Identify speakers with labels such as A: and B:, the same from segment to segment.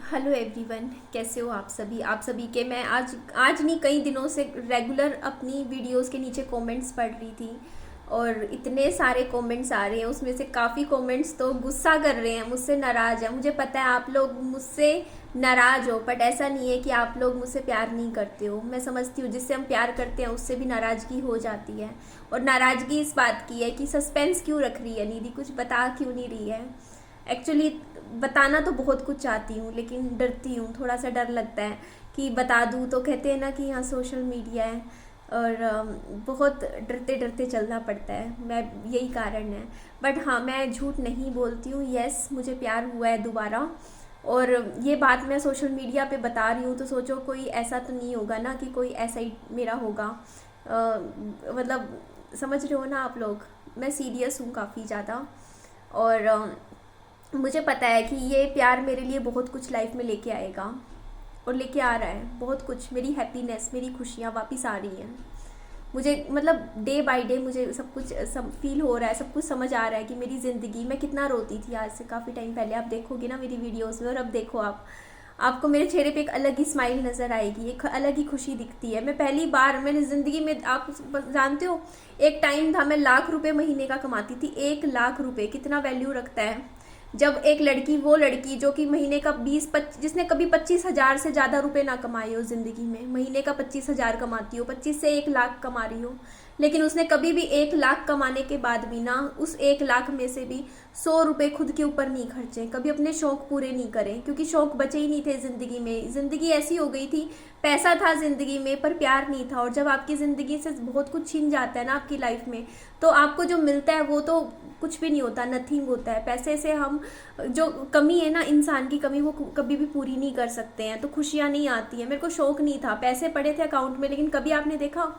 A: Hello everyone, कैसे हो आप सभी के। मैं आज नहीं, कई दिनों से रेगुलर अपनी वीडियोस के नीचे कमेंट्स पढ़ रही थी और इतने सारे कमेंट्स आ रहे हैं। उसमें से काफ़ी कमेंट्स तो गुस्सा कर रहे हैं, मुझसे नाराज़ हैं। मुझे पता है आप लोग मुझसे नाराज़ हो, बट ऐसा नहीं है कि आप लोग मुझसे प्यार नहीं करते हो। मैं समझती हूँ जिससे हम प्यार करते हैं उससे भी नाराज़गी हो जाती है। और नाराज़गी इस बात की है कि सस्पेंस क्यों रख रही है निधि, कुछ बता क्यों नहीं रही है। एक्चुअली बताना तो बहुत कुछ चाहती हूँ, लेकिन डरती हूँ, थोड़ा सा डर लगता है कि बता दूँ तो कहते हैं ना कि यहाँ सोशल मीडिया है और बहुत डरते डरते चलना पड़ता है। मैं यही कारण है। बट हाँ, मैं झूठ नहीं बोलती हूँ। यस, मुझे प्यार हुआ है दोबारा। और ये बात मैं सोशल मीडिया पे बता रही हूँ तो सोचो कोई ऐसा तो नहीं होगा ना कि कोई ऐसा ही मेरा होगा। मतलब समझ रहे हो ना आप लोग, मैं सीरियस हूँ काफ़ी ज़्यादा। और मुझे पता है कि ये प्यार मेरे लिए बहुत कुछ लाइफ में लेके आएगा और लेके आ रहा है बहुत कुछ। मेरी हैप्पीनेस, मेरी खुशियाँ वापस आ रही हैं। मुझे मतलब डे बाय डे मुझे सब कुछ फील हो रहा है, सब कुछ समझ आ रहा है कि मेरी ज़िंदगी, मैं कितना रोती थी आज से काफ़ी टाइम पहले। आप देखोगे ना मेरी वीडियोस में, और अब देखो आपको मेरे चेहरे पे एक अलग ही स्माइल नज़र आएगी, एक अलग ही खुशी दिखती है। मैं पहली बार मैंने ज़िंदगी में, आप जानते हो एक टाइम था मैं लाख रुपए महीने का कमाती थी। 1 लाख रुपए कितना वैल्यू रखता है। जब एक लड़की, वो लड़की जो कि महीने का 20-25, जिसने कभी 25,000 से ज़्यादा रुपए ना कमाए हो ज़िंदगी में, महीने का 25,000 कमाती हो, 25 से 1 लाख कमा रही हो, लेकिन उसने कभी भी 1 लाख कमाने के बाद भी ना उस 1 लाख में से भी 100 रुपये खुद के ऊपर नहीं खर्चे, कभी अपने शौक पूरे नहीं करें, क्योंकि शौक बचे ही नहीं थे ज़िंदगी में। ज़िंदगी ऐसी हो गई थी, पैसा था ज़िंदगी में पर प्यार नहीं था। और जब आपकी ज़िंदगी से बहुत कुछ छीन जाता है ना आपकी लाइफ में, तो आपको जो मिलता है वो तो कुछ भी नहीं होता, नथिंग होता है। पैसे से हम, जो कमी है ना इंसान की कमी, वो कभी भी पूरी नहीं कर सकते हैं, तो खुशियाँ नहीं आती हैं। मेरे को शौक नहीं था, पैसे पड़े थे अकाउंट में, लेकिन कभी आपने देखा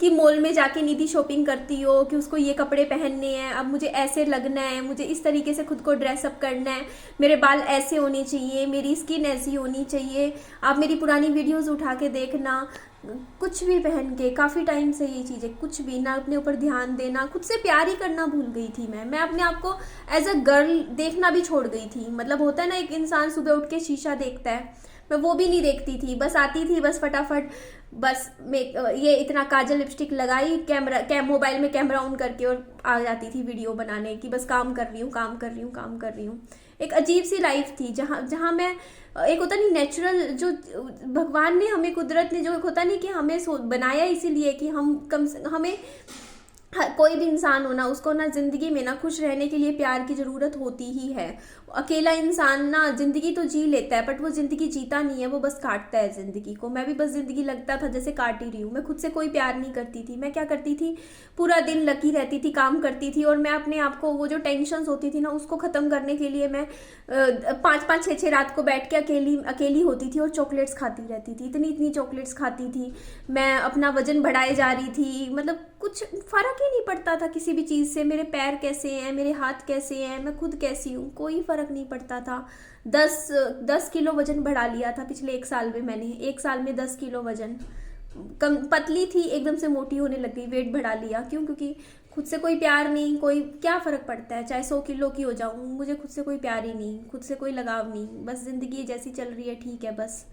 A: कि मॉल में जाके निधि शॉपिंग करती हो कि उसको ये कपड़े पहनने हैं, अब मुझे ऐसे लगना है, मुझे इस तरीके से खुद को ड्रेसअप करना है, मेरे बाल ऐसे होने चाहिए, मेरी स्किन ऐसी होनी चाहिए। आप मेरी पुरानी वीडियोस उठा के देखना, कुछ भी पहन के काफ़ी टाइम से ये चीज़ें, कुछ भी ना, अपने ऊपर ध्यान देना, खुद से प्यार ही करना भूल गई थी मैं अपने आप को एज अ गर्ल देखना भी छोड़ गई थी। मतलब होता है ना एक इंसान सुबह उठ के शीशा देखता है, मैं वो भी नहीं देखती थी। बस आती थी, बस फटाफट, बस ये इतना काजल लिपस्टिक लगाई, मोबाइल में कैमरा ऑन करके और आ जाती थी वीडियो बनाने की, बस काम कर रही हूँ, काम कर रही हूँ, काम कर रही हूँ। एक अजीब सी लाइफ थी जहाँ जहाँ मैं, एक होता नहीं नेचुरल, जो भगवान ने हमें, कुदरत ने, जो होता नहीं कि हमें बनाया इसीलिए कि हम हमें, कोई भी इंसान हो ना, उसको ना ज़िंदगी में ना खुश रहने के लिए प्यार की ज़रूरत होती ही है। अकेला इंसान ना ज़िंदगी तो जी लेता है, बट वो ज़िंदगी जीता नहीं है, वो बस काटता है ज़िंदगी को। मैं भी बस ज़िंदगी लगता था जैसे काट ही रही हूँ। मैं खुद से कोई प्यार नहीं करती थी। मैं क्या करती थी, पूरा दिन लगी रहती थी, काम करती थी, और मैं अपने आप को, वो जो टेंशन होती थी ना उसको ख़त्म करने के लिए मैं 5-5, 6-6 रात को बैठ के अकेली अकेली होती थी और चॉकलेट्स खाती रहती थी। इतनी इतनी चॉकलेट्स खाती थी मैं, अपना वजन बढ़ाए जा रही थी। मतलब कुछ फ़र्क ही नहीं पड़ता था किसी भी चीज़ से। मेरे पैर कैसे हैं, मेरे हाथ कैसे हैं, मैं खुद कैसी हूँ, कोई फ़र्क नहीं पड़ता था। 10 किलो वजन बढ़ा लिया था पिछले 1 साल में मैंने। 1 साल में 10 किलो वजन, कम पतली थी एकदम से मोटी होने लग गई, वेट बढ़ा लिया। क्यों? क्योंकि खुद से कोई प्यार नहीं। कोई क्या फ़र्क पड़ता है चाहे 100 किलो की हो जाऊँ, मुझे खुद से कोई प्यार ही नहीं, खुद से कोई लगाव नहीं। बस ज़िंदगी जैसी चल रही है ठीक है, बस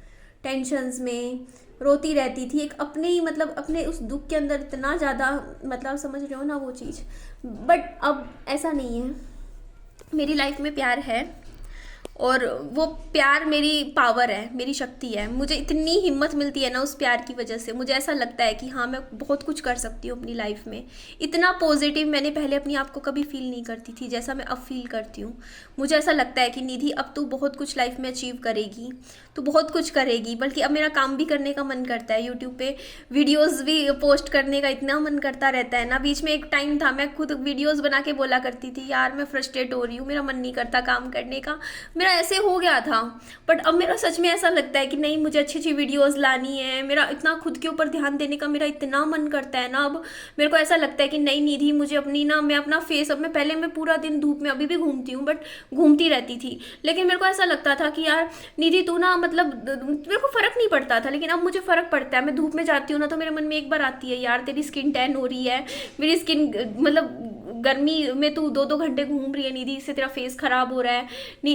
A: टेंशन्स में रोती रहती थी। एक अपने ही, मतलब अपने उस दुख के अंदर इतना ज़्यादा, मतलब समझ रहे हो ना वो चीज़। बट अब ऐसा नहीं है, मेरी लाइफ में प्यार है, और वो प्यार मेरी पावर है, मेरी शक्ति है। मुझे इतनी हिम्मत मिलती है ना उस प्यार की वजह से। मुझे ऐसा लगता है कि हाँ, मैं बहुत कुछ कर सकती हूँ अपनी लाइफ में। इतना पॉजिटिव मैंने पहले अपनी आप को कभी फील नहीं करती थी जैसा मैं अब फील करती हूँ। मुझे ऐसा लगता है कि निधि अब तू बहुत कुछ लाइफ में अचीव करेगी, तू बहुत कुछ करेगी। बल्कि अब मेरा काम भी करने का मन करता है, यूट्यूब पे वीडियोज़ भी पोस्ट करने का इतना मन करता रहता है ना। बीच में एक टाइम था मैं खुद वीडियोज़ बना के बोला करती थी, यार मैं फ्रस्ट्रेट हो रही हूँ, मेरा मन नहीं करता काम करने का, मेरा ऐसे हो गया था। बट अब मेरा सच में ऐसा लगता है कि नहीं, मुझे अच्छी अच्छी वीडियोस लानी है। मेरा इतना खुद के ऊपर ध्यान देने का मेरा इतना मन करता है ना। अब मेरे को ऐसा लगता है कि नहीं निधि, मुझे अपनी ना, मैं अपना फेस, अब मैं पहले मैं पूरा दिन धूप में, अभी भी घूमती हूँ बट घूमती रहती थी, लेकिन मेरे को ऐसा लगता था कि यार निधि तू ना, मतलब मेरे को फ़र्क नहीं पड़ता था, लेकिन अब मुझे फ़र्क पड़ता है। मैं धूप में जाती हूँ ना तो मेरे मन में एक बार आती है, यार तेरी स्किन टैन हो रही है, मेरी स्किन मतलब गर्मी में तू 2-2 घंटे घूम रही है निधि, इससे तेरा फेस खराब हो रहा है।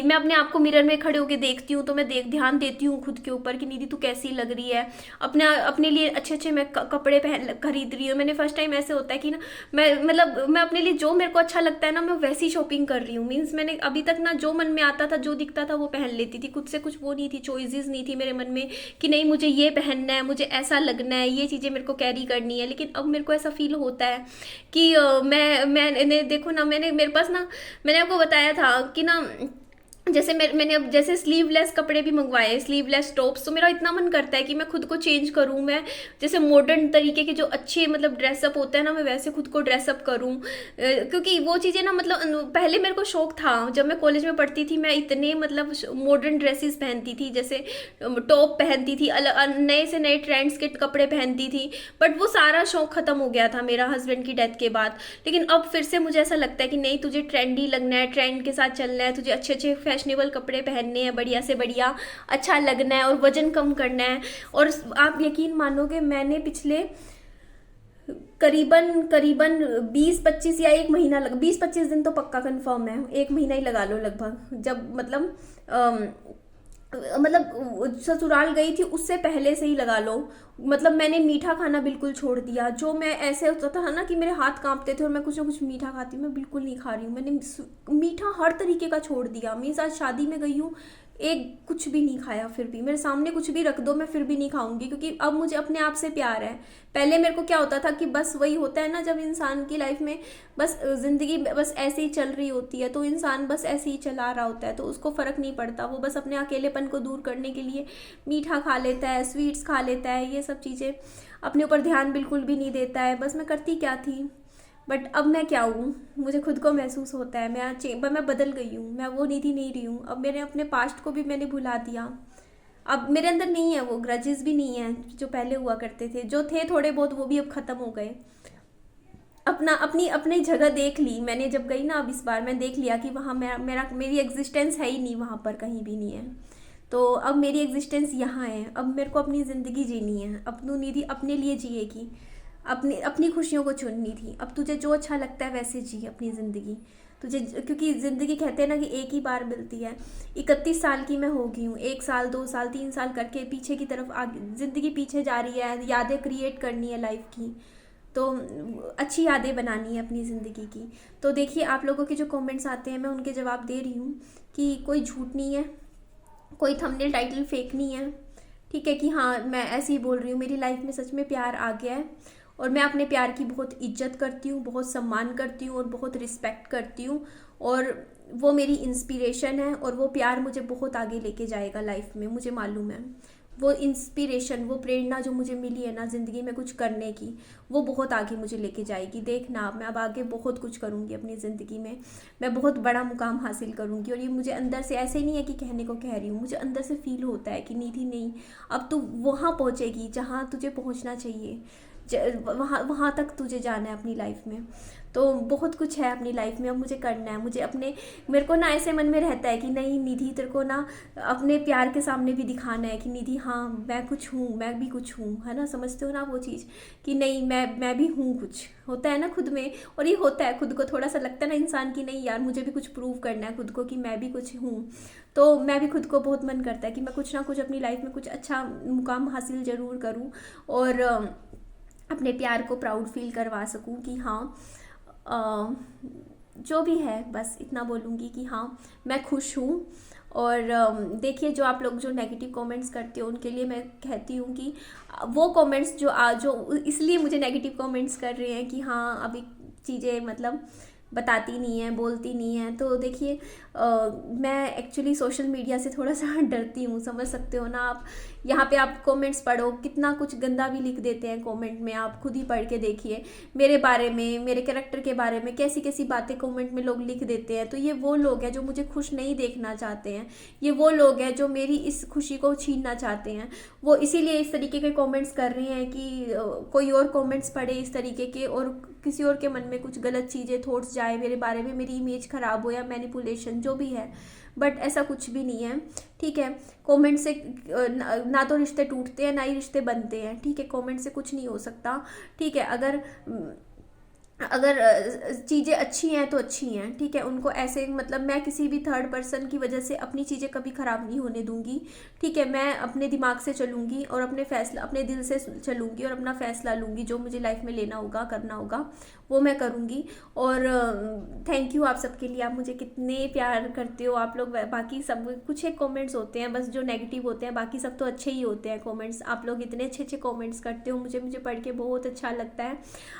A: मैं अपने आप को मिरर में खड़े होकर देखती हूँ तो मैं ध्यान देती हूँ खुद के ऊपर कि निधि तू कैसी लग रही है। अपने लिए अच्छे अच्छे मैं कपड़े खरीद रही हूँ। मैंने फर्स्ट टाइम ऐसे होता है कि ना मैं अपने लिए जो मेरे को अच्छा लगता है ना मैं वैसी शॉपिंग कर रही हूँ। मीन्स मैंने अभी तक ना जो मन में आता था, जो दिखता था वो पहन लेती थी। खुद से कुछ वो नहीं थी, चॉइसेस नहीं थी मेरे मन में कि नहीं मुझे ये पहनना है, मुझे ऐसा लगना है, ये चीज़ें मेरे को कैरी करनी है। लेकिन अब मेरे को ऐसा फील होता है कि मैंने देखो ना, मेरे पास ना, मैंने आपको बताया था कि ना जैसे मैंने अब जैसे स्लीवलेस कपड़े भी मंगवाए, स्लीवलेस टॉप्स, तो मेरा इतना मन करता है कि मैं खुद को चेंज करूँ। मैं जैसे मॉडर्न तरीके के जो अच्छे मतलब ड्रेसअप होते हैं ना, मैं वैसे खुद को ड्रेसअप करूँ। क्योंकि वो चीज़ें ना मतलब पहले मेरे को शौक था, जब मैं कॉलेज में पढ़ती थी मैं इतने मतलब मॉडर्न ड्रेसेस पहनती थी, जैसे टॉप पहनती थी, अलग नए से नए ट्रेंड्स के कपड़े पहनती थी। बट वो सारा शौक खत्म हो गया था मेरा हस्बैंड की डेथ के बाद। लेकिन अब फिर से मुझे ऐसा लगता है कि नहीं, तुझे ट्रेंडी लगना है, ट्रेंड के साथ चलना है, तुझे अच्छे अच्छे फैशनेबल कपड़े पहनने हैं, बढ़िया से बढ़िया अच्छा लगना है और वजन कम करना है। और आप यकीन मानोगे, मैंने पिछले करीबन करीबन 20-25 या 1 महीना 20-25 दिन तो पक्का कंफर्म है, 1 महीना ही लगा लो लगभग, जब मतलब ससुराल गई थी उससे पहले से ही लगा लो। मतलब मैंने मीठा खाना बिल्कुल छोड़ दिया। जो मैं ऐसे होता था ना कि मेरे हाथ कांपते थे और मैं कुछ ना कुछ मीठा खाती हूँ, मैं बिल्कुल नहीं खा रही हूँ। मैंने मीठा हर तरीके का छोड़ दिया। मेरे साथ शादी में गई हूँ, एक कुछ भी नहीं खाया, फिर भी मेरे सामने कुछ भी रख दो मैं फिर भी नहीं खाऊंगी, क्योंकि अब मुझे अपने आप से प्यार है। पहले मेरे को क्या होता था कि बस वही होता है ना, जब इंसान की लाइफ में बस ज़िंदगी बस ऐसे ही चल रही होती है तो इंसान बस ऐसे ही चला रहा होता है, तो उसको फ़र्क नहीं पड़ता। वो बस अपने अकेलेपन को दूर करने के लिए मीठा खा लेता है, स्वीट्स खा लेता है, ये सब चीज़ें, अपने ऊपर ध्यान बिल्कुल भी नहीं देता है। बस मैं करती क्या थी। बट अब मैं क्या हूँ, मुझे खुद को महसूस होता है मैं बदल गई हूँ। मैं वो निधि नहीं रही हूँ। अब मैंने अपने पास्ट को भी मैंने भुला दिया। अब मेरे अंदर नहीं है वो ग्रजेस भी नहीं है जो पहले हुआ करते थे, जो थे थोड़े बहुत वो भी अब ख़त्म हो गए। अपनी अपनी जगह देख ली मैंने जब गई ना, अब इस बार मैं देख लिया कि वहाँ मेरी एग्जिस्टेंस है ही नहीं, वहाँ पर कहीं भी नहीं है। तो अब मेरी एग्जिस्टेंस यहाँ है। अब मेरे को अपनी ज़िंदगी जीनी है। अपनी निधि अपने लिए जिएगी, अपनी अपनी खुशियों को चुननी थी। अब तुझे जो अच्छा लगता है वैसे जी अपनी ज़िंदगी तुझे, क्योंकि ज़िंदगी कहते हैं ना कि एक ही बार मिलती है। 31 साल की मैं हो गई हूँ, 1 साल 2 साल 3 साल करके पीछे की तरफ आगे ज़िंदगी पीछे जा रही है। यादें क्रिएट करनी है लाइफ की, तो अच्छी यादें बनानी है अपनी ज़िंदगी की। तो देखिए, आप लोगों के जो कमेंट्स आते हैं मैं उनके जवाब दे रही हूँ कि कोई झूठ नहीं है, कोई थंबनेल टाइटल फेक नहीं है। ठीक है कि हाँ मैं ऐसे ही बोल रही हूँ, मेरी लाइफ में सच में प्यार आ गया है और मैं अपने प्यार की बहुत इज्जत करती हूँ, बहुत सम्मान करती हूँ और बहुत रिस्पेक्ट करती हूँ। और वो मेरी इंस्पिरेशन है और वो प्यार मुझे बहुत आगे लेके जाएगा लाइफ में, मुझे मालूम है। वो इंस्पिरेशन, वो प्रेरणा जो मुझे मिली है ना ज़िंदगी में कुछ करने की, वो बहुत आगे मुझे लेके जाएगी। देखना आप, मैं अब आगे बहुत कुछ करूँगी अपनी ज़िंदगी में। मैं बहुत बड़ा मुकाम हासिल करूँगी और ये मुझे अंदर से, ऐसे नहीं है कि कहने को कह रही हूँ, मुझे अंदर से फील होता है कि निधि नहीं, अब तू वहाँ पहुँचेगी जहाँ तुझे पहुँचना चाहिए। वहाँ वहाँ तक तुझे जाना है अपनी लाइफ में। तो बहुत कुछ है अपनी लाइफ में अब मुझे करना है। मुझे अपने, मेरे को ना ऐसे मन में रहता है कि नहीं निधि, तेरे को ना अपने प्यार के सामने भी दिखाना है कि निधि हाँ मैं कुछ हूँ, मैं भी कुछ हूँ, है ना। समझते हो ना वो चीज़ कि नहीं मैं भी हूँ, कुछ होता है ना खुद में। और ये होता है, खुद को थोड़ा सा लगता है ना इंसान की नहीं यार मुझे भी कुछ प्रूव करना है खुद को कि मैं भी कुछ हूँ। तो मैं भी खुद को बहुत मन करता है कि मैं कुछ ना कुछ अपनी लाइफ में कुछ अच्छा मुकाम हासिल ज़रूर करूँ और अपने प्यार को प्राउड फील करवा सकूं कि हाँ जो भी है, बस इतना बोलूँगी कि हाँ मैं खुश हूँ। और देखिए, जो आप लोग जो नेगेटिव कमेंट्स करते हो उनके लिए मैं कहती हूँ कि वो कमेंट्स जो इसलिए मुझे नेगेटिव कमेंट्स कर रहे हैं कि हाँ अभी चीज़ें मतलब बताती नहीं है, बोलती नहीं है। तो देखिए, मैं एक्चुअली सोशल मीडिया से थोड़ा सा डरती हूँ, समझ सकते हो ना आप। यहाँ पे आप कमेंट्स पढ़ो, कितना कुछ गंदा भी लिख देते हैं कमेंट में, आप खुद ही पढ़ के देखिए मेरे बारे में, मेरे कैरेक्टर के बारे में कैसी कैसी बातें कमेंट में लोग लिख देते हैं। तो ये वो लोग हैं जो मुझे खुश नहीं देखना चाहते हैं, ये वो लोग हैं जो मेरी इस खुशी को छीनना चाहते हैं। वो इसीलिए इस तरीके के कमेंट्स कर रहे हैं कि कोई और कमेंट्स पढ़े इस तरीके के और किसी और के मन में कुछ गलत चीज़ें, थॉट्स जाए मेरे बारे में, मेरी इमेज ख़राब हो या मैनिपुलेशन जो भी है। बट ऐसा कुछ भी नहीं है, ठीक है। कमेंट से ना तो रिश्ते टूटते हैं ना ही रिश्ते बनते हैं, ठीक है। कमेंट से कुछ नहीं हो सकता, ठीक है। अगर अगर चीज़ें अच्छी हैं तो अच्छी हैं, ठीक है। उनको ऐसे मतलब मैं किसी भी थर्ड पर्सन की वजह से अपनी चीज़ें कभी ख़राब नहीं होने दूंगी, ठीक है। मैं अपने दिमाग से चलूंगी और अपने फैसला अपने दिल से चलूंगी और अपना फैसला लूंगी, जो मुझे लाइफ में लेना होगा करना होगा वो मैं करूंगी। और थैंक यू आप सबके लिए, आप मुझे कितने प्यार करते हो आप लोग। बाकी सब कुछ एक कमेंट्स होते हैं बस जो नेगेटिव होते हैं, बाकी सब तो अच्छे ही होते हैं कमेंट्स। आप लोग इतने अच्छे अच्छे कमेंट्स करते हो, मुझे मुझे पढ़ के बहुत अच्छा लगता है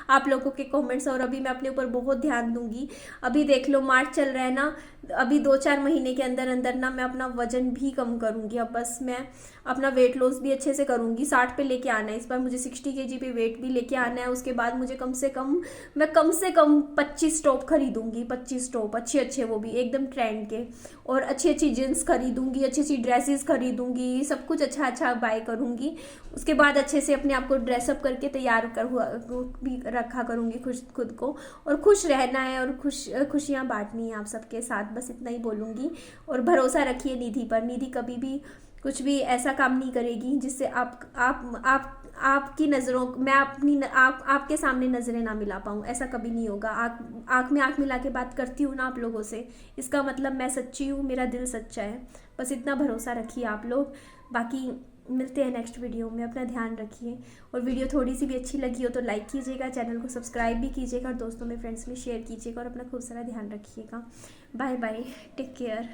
A: आप लोगों के कमेंट्स। और अभी मैं अपने ऊपर बहुत ध्यान दूंगी। अभी देख लो मार्च चल रहा है ना, अभी 2-4 महीने के अंदर अंदर ना मैं अपना वजन भी कम करूंगी। अब बस मैं अपना वेट लॉस भी अच्छे से करूंगी, 60 पे लेके आना है इस बार मुझे, 60 kg पे वेट भी लेके आना है। उसके बाद मुझे कम से कम 25 टॉप खरीदूंगी, 25 टॉप अच्छे अच्छे, वो भी एकदम ट्रेंड के। और अच्छी अच्छी जीन्स खरीदूंगी, अच्छी अच्छी ड्रेसेस खरीदूंगी, सब कुछ अच्छा अच्छा बाय करूंगी। उसके बाद अच्छे से अपने आप को ड्रेसअप करके तैयार कर हुआ भी रखा करूंगी खुद को। और खुश रहना है और खुशियाँ बांटनी है आप सबके साथ, बस इतना ही बोलूँगी। और भरोसा रखिए निधि पर, निधि कभी भी कुछ भी ऐसा काम नहीं करेगी जिससे आपकी नज़रों मैं अपनी आपके सामने नज़रें ना मिला पाऊँ, ऐसा कभी नहीं होगा। आँख में आँख मिला के बात करती हूँ ना आप लोगों से, इसका मतलब मैं सच्ची हूँ, मेरा दिल सच्चा है। बस इतना भरोसा रखिए आप लोग। बाकी मिलते हैं नेक्स्ट वीडियो में, अपना ध्यान रखिए। और वीडियो थोड़ी सी भी अच्छी लगी हो तो लाइक कीजिएगा, चैनल को सब्सक्राइब भी कीजिएगा और दोस्तों में फ्रेंड्स में शेयर कीजिएगा और अपना खूब सारा ध्यान रखिएगा। Bye bye, take care.